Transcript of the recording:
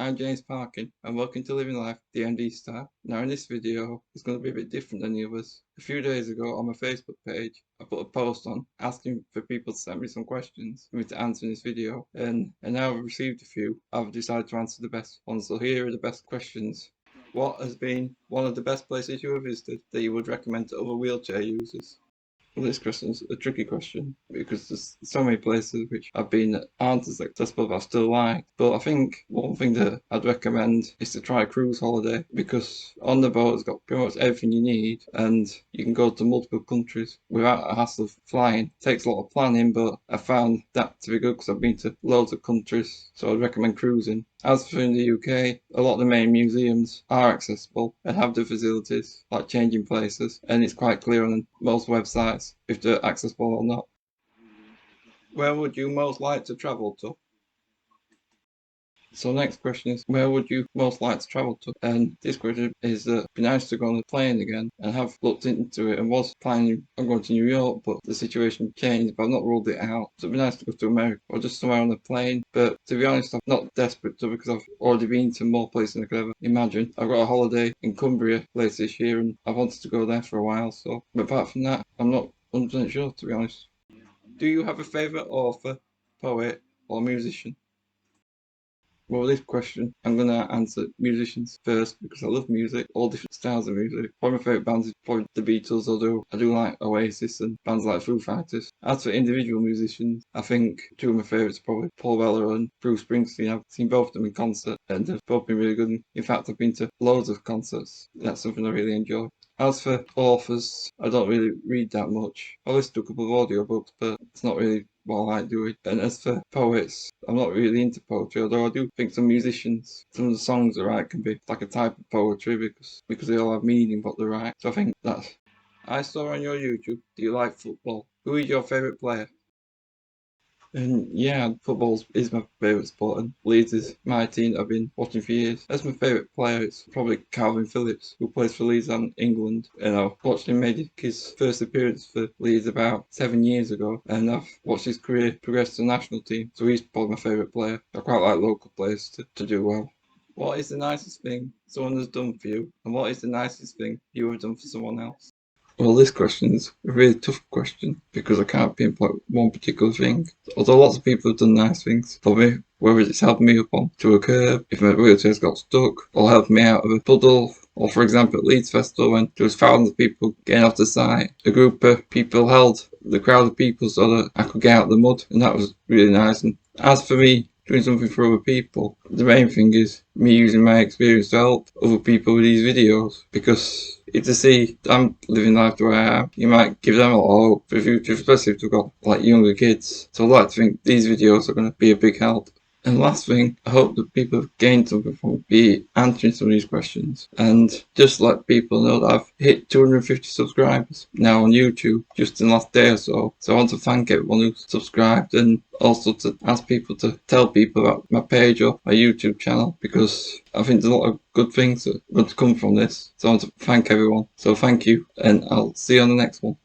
I'm James Parkin and welcome to Living Life the MD Style. Now in this video it's going to be a bit different than the others. A few days ago on my Facebook page I put a post on asking for people to send me some questions for me to answer in this video, and now I've received a few. I've decided to answer the best ones, so here are the best questions. What has been one of the best places you have visited that you would recommend to other wheelchair users? Well, this question's a tricky question because there's so many places which I've been that aren't as accessible but I still like. But I think one thing that I'd recommend is to try a cruise holiday, because on the boat it's got pretty much everything you need and you can go to multiple countries without a hassle of flying. It takes a lot of planning, but I found that to be good because I've been to loads of countries, so I'd recommend cruising. As for in the UK, a lot of the main museums are accessible and have the facilities like changing places, and it's quite clear on most websites if they're accessible or not. Where would you most like to travel to? So next question is, where would you most like to travel to? And this question is that it'd be nice to go on a plane again, and have looked into it and was planning on going to New York, but the situation changed, but I've not ruled it out. So it'd be nice to go to America or just somewhere on a plane. But to be honest, I'm not desperate to, because I've already been to more places than I could ever imagine. I've got a holiday in Cumbria later this year and I wanted to go there for a while. So, but apart from that, I'm not 100% sure, to be honest. Do you have a favourite author, poet or musician? Well, this question, I'm going to answer musicians first because I love music, all different styles of music. One of my favourite bands is probably the Beatles, although I do like Oasis and bands like Foo Fighters. As for individual musicians, I think two of my favourites are probably Paul Weller and Bruce Springsteen. I've seen both of them in concert and they've both been really good. In fact, I've been to loads of concerts. That's something I really enjoy. As for authors, I don't really read that much. I listen to a couple of audiobooks, but it's not really what I like doing. And as for poets, I'm not really into poetry, although I do think some musicians, some of the songs they write can be like a type of poetry because they all have meaning what they write. So I think that's... I saw on your YouTube, do you like football? Who is your favourite player? And yeah, football is my favourite sport, and Leeds is my team that I've been watching for years. As my favourite player, it's probably Calvin Phillips, who plays for Leeds and England. And I've watched him make his first appearance for Leeds about 7 years ago, and I've watched his career progress to the national team. So he's probably my favourite player. I quite like local players to do well. What is the nicest thing someone has done for you, and what is the nicest thing you have done for someone else? Well, this question is a really tough question because I can't pinpoint one particular thing. Although lots of people have done nice things for me, whether it's helped me up onto a curb, if my wheelchair's got stuck, or helped me out of a puddle, or for example at Leeds Festival when there was thousands of people getting off the site. A group of people held the crowd of people so that I could get out of the mud, and that was really nice. And as for me, doing something for other people, the main thing is me using my experience to help other people with these videos, because it's to see I'm living life the way I am. You might give them a lot of hope for the future, especially if they've got like younger kids. So I'd like to think these videos are going to be a big help. And last thing, I hope that people have gained something from me answering some of these questions. And just let people know that I've hit 250 subscribers now on YouTube just in the last day or so. So I want to thank everyone who's subscribed, and also to ask people to tell people about my page or my YouTube channel, because I think there's a lot of good things that are going to come from this. So I want to thank everyone. So thank you, and I'll see you on the next one.